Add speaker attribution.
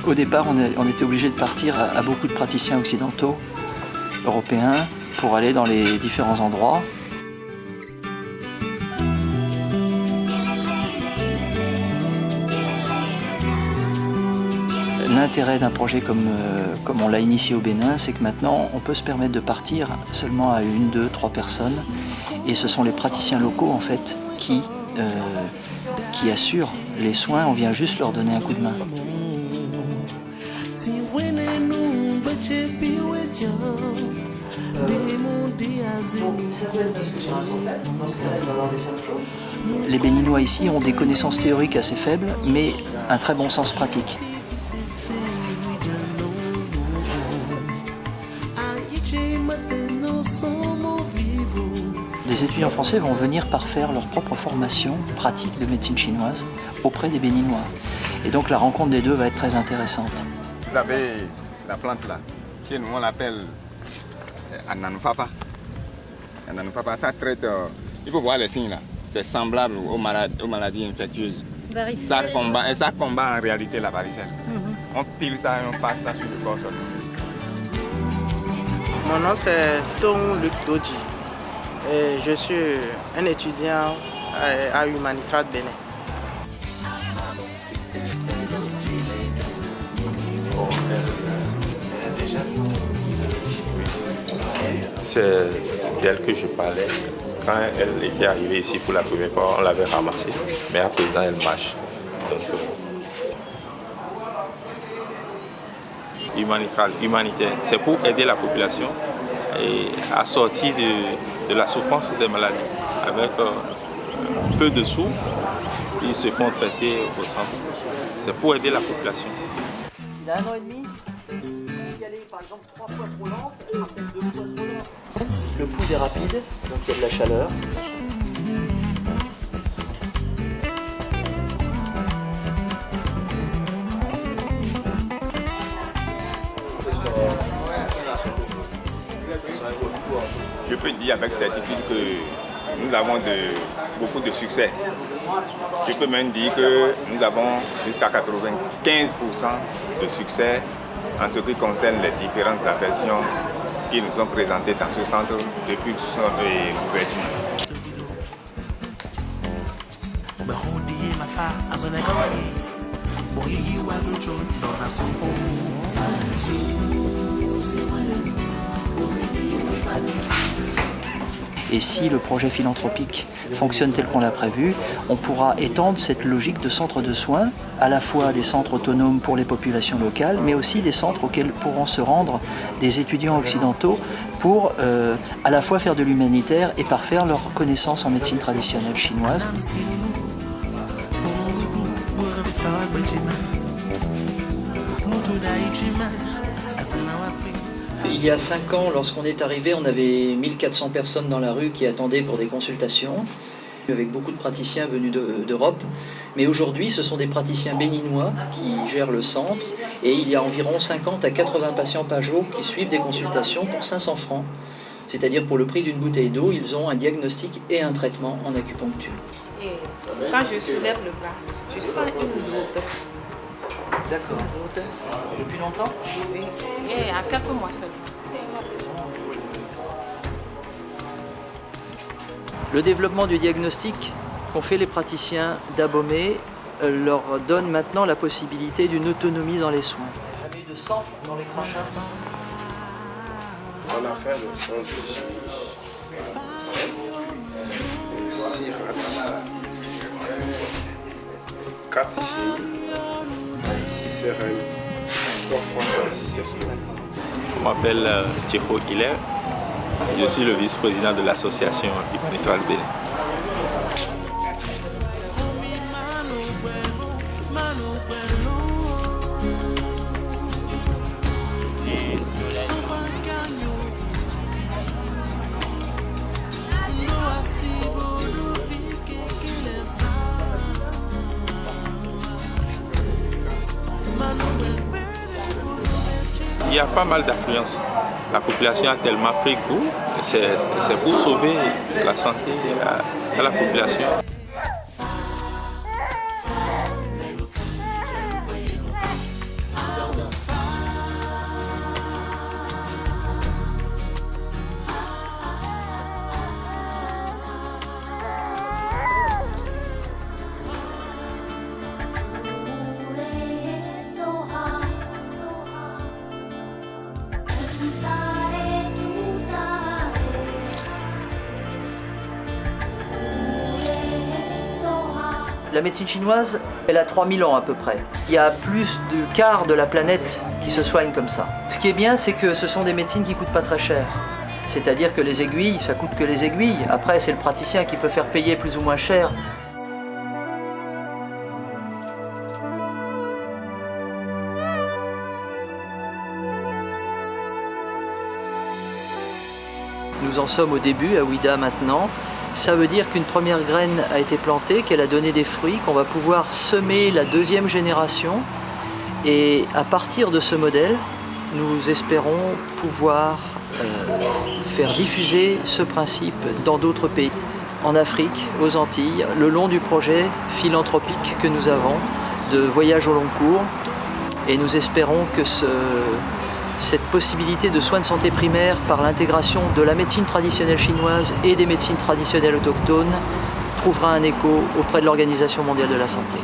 Speaker 1: Au départ, on était obligé de partir à beaucoup de praticiens occidentaux, européens, pour aller dans les différents endroits. L'intérêt d'un projet comme on l'a initié au Bénin, c'est que maintenant on peut se permettre de partir seulement à 1, 2, 3 personnes. Et ce sont les praticiens locaux en fait qui assurent les soins, on vient juste leur donner un coup de main. Les Béninois ici ont des connaissances théoriques assez faibles, mais un très bon sens pratique. Les étudiants français vont venir parfaire leur propre formation pratique de médecine chinoise auprès des Béninois. Et donc la rencontre des deux va être très intéressante.
Speaker 2: Vous avez la plante là, chez nous on l'appelle Ananufapa. Ananufapa, ça traite, il faut voir les signes là, c'est semblable aux maladies infectieuses. Ça combat en réalité la varicelle. On pile ça et on passe ça sur le corps.
Speaker 3: Mon nom c'est Tong Luc Doji. Et je suis un étudiant à Humanitra de Bénin.
Speaker 4: C'est d'elle que je parlais. Quand elle était arrivée ici pour la première fois, on l'avait ramassée. Mais à présent, elle marche. Donc, humanitaire, c'est pour aider la population à sortir de la souffrance des maladies. Avec peu de sous, ils se font traiter au centre. C'est pour aider la population.
Speaker 1: Il a 1 an et demi, si elle est par exemple 3 fois trop lente, elle sera peut-être 2 fois trop lente. Le pouls est rapide, donc il y a de la chaleur.
Speaker 2: Je peux dire avec certitude que nous avons beaucoup de succès. Je peux même dire que nous avons jusqu'à 95% de succès en ce qui concerne les différentes affections qui nous sont présentées dans ce centre depuis son ouverture.
Speaker 1: Et si le projet philanthropique fonctionne tel qu'on l'a prévu, on pourra étendre cette logique de centres de soins, à la fois des centres autonomes pour les populations locales, mais aussi des centres auxquels pourront se rendre des étudiants occidentaux pour à la fois faire de l'humanitaire et parfaire leurs connaissances en médecine traditionnelle chinoise. Il y a 5 ans, lorsqu'on est arrivé, on avait 1400 personnes dans la rue qui attendaient pour des consultations, avec beaucoup de praticiens venus d'Europe. Mais aujourd'hui, ce sont des praticiens béninois qui gèrent le centre et il y a environ 50 à 80 patients par jour qui suivent des consultations pour 500 francs. C'est-à-dire pour le prix d'une bouteille d'eau, ils ont un diagnostic et un traitement en acupuncture.
Speaker 5: Et quand je soulève le bras, je sens une lourdeur.
Speaker 1: D'accord. Depuis longtemps?
Speaker 5: Oui, et à quelques mois seulement.
Speaker 1: Le développement du diagnostic qu'ont fait les praticiens d'Abomey leur donne maintenant la possibilité d'une autonomie dans les soins. De sang dans les crachats.
Speaker 6: On a fait le son de Sirat, 4 chimie, 6 CRM, 3 fois 6 semaines.
Speaker 4: Je m'appelle Thierry Hilaire. Je suis le vice-président de l'association Humanitaire Bénin. Il y a pas mal d'affluence. La population a tellement pris goût, c'est pour sauver la santé de la population.
Speaker 1: La médecine chinoise, elle a 3000 ans à peu près. Il y a plus du quart de la planète qui se soigne comme ça. Ce qui est bien, c'est que ce sont des médecines qui ne coûtent pas très cher. C'est-à-dire que les aiguilles, ça coûte que les aiguilles. Après, c'est le praticien qui peut faire payer plus ou moins cher. Nous en sommes au début, à Ouida maintenant. Ça veut dire qu'une première graine a été plantée, qu'elle a donné des fruits, qu'on va pouvoir semer la deuxième génération. Et à partir de ce modèle, nous espérons pouvoir faire diffuser ce principe dans d'autres pays. En Afrique, aux Antilles, le long du projet philanthropique que nous avons de voyage au long cours. Et nous espérons que cette possibilité de soins de santé primaire par l'intégration de la médecine traditionnelle chinoise et des médecines traditionnelles autochtones trouvera un écho auprès de l'Organisation mondiale de la santé.